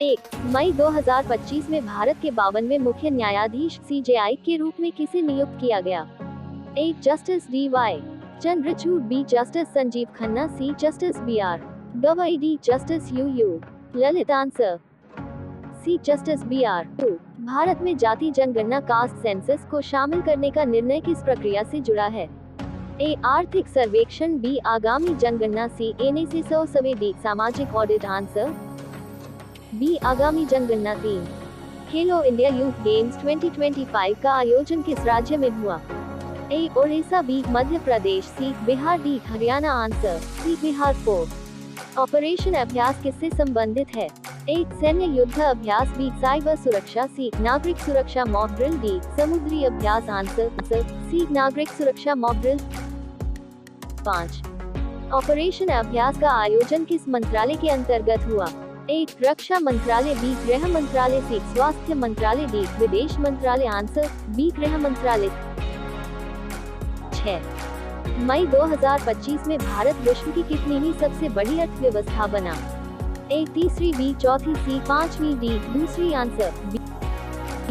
एक मई 2025 में भारत के 52वें मुख्य न्यायाधीश CJI के रूप में किसे नियुक्त किया गया? A. Justice DY Chandrachud, B. Justice Sanjiv Khanna, C. Justice BR Gavai, D. Justice UU Lalit. Answer C. Justice BR 2। Bharat में जाति जनगणना कास्ट सेंसस को शामिल करने का निर्णय किस प्रक्रिया से जुड़ा है? ए. आर्थिक सर्वेक्षण, बी. आगामी जनगणना, सी. NAC 100 D. सामाजिक ऑडिट। Answer B. आगामी जनगणना। 3 खेलो इंडिया यूथ गेम्स 2025 का आयोजन किस राज्य में हुआ? A. Odisha, B. Madhya Pradesh, C. Bihar, D. Haryana. Answer C. Bihar. 4 operation Abhyas किससे संबंधित है? ए. सैन्य युद्ध अभ्यास, बी. साइबर सुरक्षा, सी. नागरिक सुरक्षा मॉक ड्रिल, डी. समुद्री अभ्यास। Answer C. नागरिक सुरक्षा मॉक ड्रिल। 5 ऑपरेशन अभ्यास का आयोजन किस मंत्रालय के अंतर्गत हुआ? ए. रक्षा मंत्रालय, बी. गृह मंत्रालय, सी. स्वास्थ्य मंत्रालय, डी. विदेश मंत्रालय। Answer B. गृह मंत्रालय। 6 मई 2025 में भारत विश्व की कितनीवीं सबसे बड़ी अर्थव्यवस्था बना? ए. तीसरी, बी. चौथी, सी. पांचवी, डी. दूसरी। Answer B.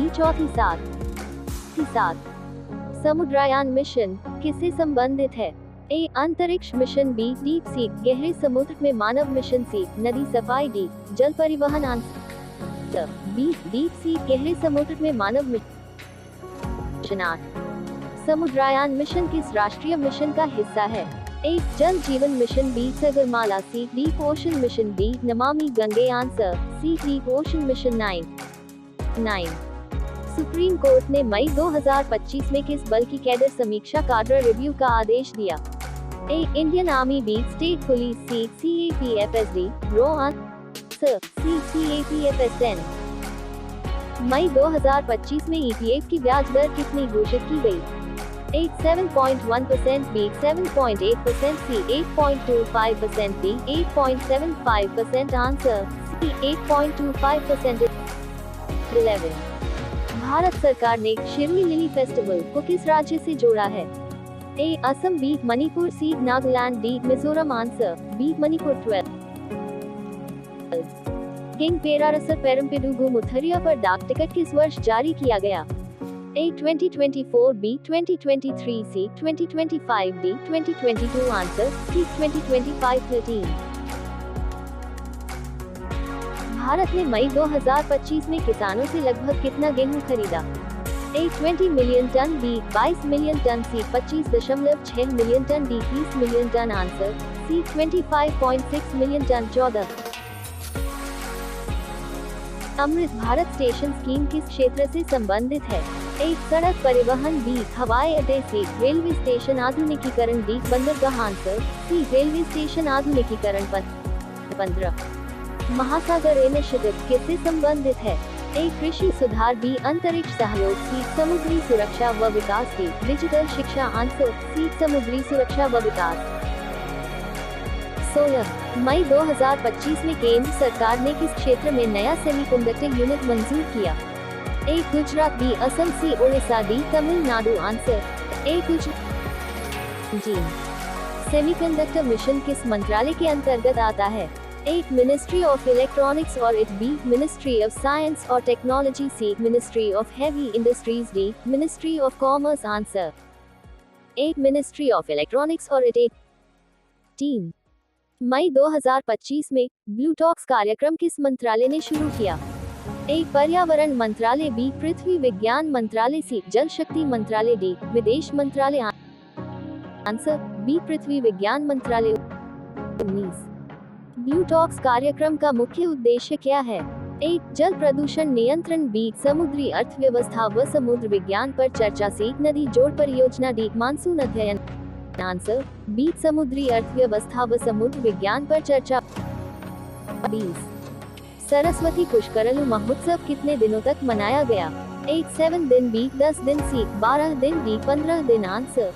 चौथी। 7 समुद्रयान मिशन किससे संबंधित है? ए. अंतरिक्ष मिशन, बी. डीप सी गहरे समुद्र में मानव मिशन, सी. नदी सफाई, डी. जल परिवहन। Answer B. डीप सी गहरे समुद्र में मानव मिशन। 8 समुद्रयान मिशन किस राष्ट्रीय मिशन का हिस्सा है? A. Jal Jeevan mission, B. Sagarmala, C. Deep ocean mission, D. Namami Gange. Answer C. Deep ocean mission. 9 supreme court ने मई 2025 में किस बल की कैडर समीक्षा कार्य रिव्यू का आदेश दिया? A. Indian army, B. State police, C. CAPFSD रो। Answer C. CAPFS 10 मई 2025 में ETF की ब्याज दर कितनी घोषित की गई? A. 7.1%, B. 7.8%, C. 8.25%, D. 8.75%। Answer C. 8.25%। 11 Bharat सरकार ने शिरली लिली फेस्टिवल को किस राज्य से जोड़ा है? A. Assam, B. Manipur, C. Nagaland, D. Mizoram. Answer B. Manipur. 12 king Perarasar Perumpidugu Mutharaiyar पर डाक टिकट किस वर्ष जारी किया गया? A. 2024, B. 2023, C. 2025, D. 2022। Answer C. 2025। 13 Bharat ने मई 2025 में किसानों से लगभग कितना गेहूं खरीदा? A. 20 million ton, B. 22 million ton, C. 25.6 million ton, D. 30 million ton. Answer C. 25.6 million ton. 14 Amrit Bharat station scheme किस क्षेत्र से संबंधित है? ए. सड़क परिवहन, बी. हवाई अड्डे, सी. रेलवे स्टेशन आधुनिकीकरण, डी. बंदरगाह। Answer C. रेलवे स्टेशन आधुनिकीकरण। 15 महासागर इनिशिएटिव किससे संबंधित है? ए. कृषि सुधार, बी. अंतरिक्ष सहयोग, सी. समुद्री सुरक्षा व विकास, डी. डिजिटल शिक्षा। Answer C. समुद्री सुरक्षा व विकास। 16 मई 2025 में केंद्र सरकार ने किस क्षेत्र में नया सेमीकंडक्टर यूनिट मंजूर किया? A. Gujarat, B. Assam, C. Odisha, D. Tamil Nadu. Answer A. Gujarat. जी सेमीकंडक्टर मिशन किस मंत्रालय के अंतर्गत आता है? ए. मिनिस्ट्री ऑफ इलेक्ट्रॉनिक्स और IT, B. Ministry of science और technology, C. Ministry of heavy industries, D. Ministry of commerce. Answer A. Ministry of electronics और इट। 18 मई 2025 में ब्लू टॉक्स कार्यक्रम किस मंत्रालय ने शुरू किया? ए. पर्यावरण मंत्रालय, बी. पृथ्वी विज्ञान मंत्रालय, सी. जल शक्ति मंत्रालय, डी. विदेश मंत्रालय। Answer B. पृथ्वी विज्ञान मंत्रालय। 19 ब्लू टॉक्स कार्यक्रम का मुख्य उद्देश्य क्या है? ए. जल प्रदूषण नियंत्रण, बी. समुद्री अर्थव्यवस्था व समुद्र विज्ञान पर चर्चा, सी. नदी जोड़ परियोजना, डी. मानसून अध्ययन। Answer B. समुद्री अर्थव्यवस्था व समुद्र विज्ञान पर चर्चा। 20 सरस्वती पुष्करलू महोत्सव कितने दिनों तक मनाया गया? ए. 7 दिन, बी. 10 दिन, सी. 12 दिन, डी. 15 दिन। Answer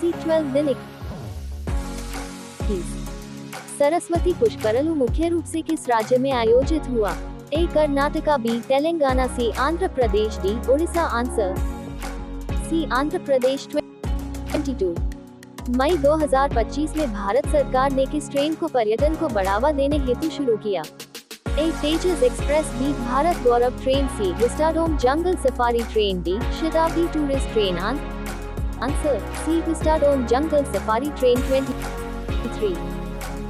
C. 12 दिन। 21 सरस्वती पुष्करलू मुख्य रूप से किस राज्य में आयोजित हुआ? A. Karnataka, B. Telangana, C. Andhra Pradesh, D. Odisha. Answer C. Andhra Pradesh. 22 मई 2025 में भारत सरकार ने किस ट्रेन को पर्यटन को बढ़ावा देने हेतु शुरू किया? A Tejas express, B Bharat Gaurav train, C vistadome jungle safari train, D Shatabdi tourist train. Answer C vistadome jungle safari train 23।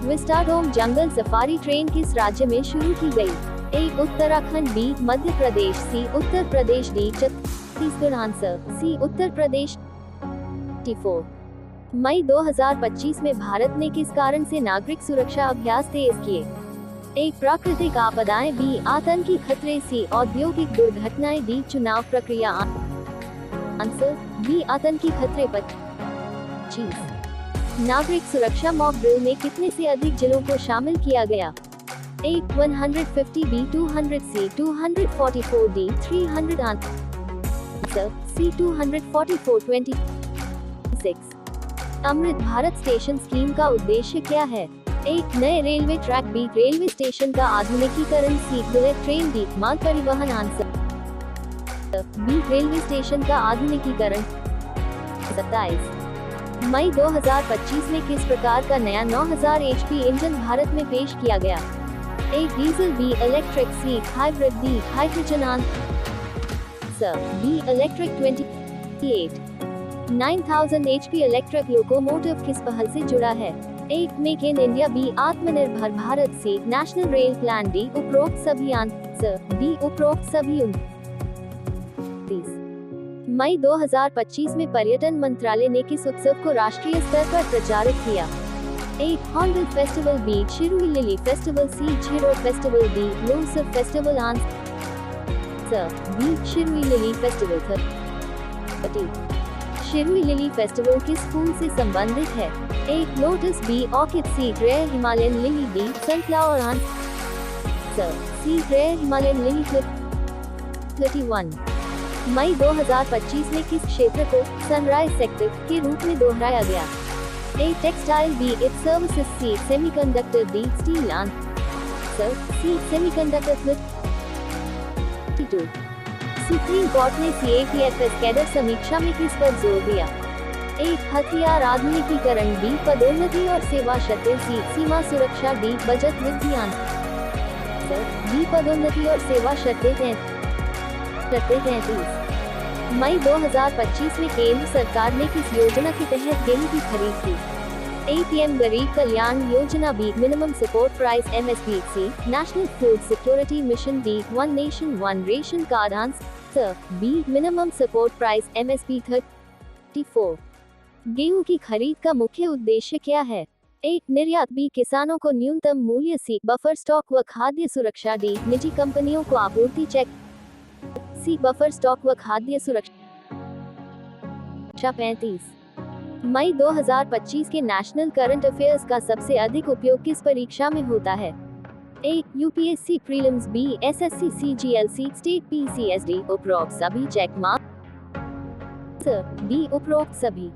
Vistadome jungle safari train किस राज्य में शुरू की गई? A Uttarakhand, B Madhya Pradesh, C Uttar Pradesh, D Chhattisgarh. Answer C Uttar Pradesh. 24 मई 2025 में भारत ने किस कारण से नागरिक सुरक्षा अभ्यास तेज किए? ए प्राकृतिक आपदाएं, बी आतंकी खतरे, सी औद्योगिक दुर्घटनाएं, डी चुनाव प्रक्रिया। आंसर बी आतंकी खतरे। 25 नागरिक सुरक्षा मॉक ड्रिल में कितने से अधिक जिलों को शामिल किया गया? A 150, B 200, C 244, D 300। Answer C 244। 26 Amrit Bharat station scheme का उद्देश्य क्या है? ए नए railway track, B railway station का आधुनिकीकरण, सी बुलेट ट्रेन, डी माल परिवहन। आंसर बी रेलवे स्टेशन का आधुनिकीकरण। 27 मई 2025 में किस प्रकार का नया 9000 HP इंजन भारत में पेश किया गया? A diesel, B electric, C hybrid, D hydrogen. Answer B electric. 28 9000 HP electric locomotive किस पहल से जुड़ा है? A make in India, B Aatmanirbhar Bharat, C national rail plan, D उपरोक्त सभी। आंसर डी उपरोक्त सभी। 29 मई 2025 में पर्यटन मंत्रालय ने किस उत्सव को राष्ट्रीय स्तर पर प्रचारित किया? A hornbill festival, B Shirui lily festival, C Ziro festival, D Losar festival. Answer B Shirui lily festival. 30 Shirui lily festival किस फूल से संबंधित है? A lotus, B orchid, C rare Himalayan lily, D sunflower. Answer C rare Himalayan lily. 31 मई 2025 में किस क्षेत्र को सनराइज सेक्टर के रूप में दोहराया गया? A textile, B IT services, C semiconductor, D steel. Answer C semiconductor. 32 supreme court ने CAPFS कैडर समीक्षा में किस पर जोर दिया? ए हथियार आधुनिकीकरण, बी पदोन्नति और सेवा शर्तें, सी सीमा सुरक्षा, डी बजट वृद्धि। आंसर बी पदोन्नति और सेवा शर्तें। 33 मई 2025 में केंद्र सरकार ने किस योजना के तहत गेहूं की खरीद की? ए PM Garib Kalyan Yojana, B minimum support price MSP, C national food security mission, D one nation one ration card. Answer B minimum support price MSP। 34 गेहूं की खरीद का मुख्य उद्देश्य क्या है? ए निर्यात, बी किसानों को न्यूनतम मूल्य, सी बफर स्टॉक व खाद्य सुरक्षा, डी निजी कंपनियों को आपूर्ति चेक, सी बफर स्टॉक व खाद्य सुरक्षा। 35 मई 2025 के नेशनल करंट अफेयर्स का सबसे अधिक उपयोग किस परीक्षा में होता है? A UPSC prelims, B SSC CGL, C state PCSD। उपरोक्त सभी चेक मार्क। बी उपरोक्त सभी।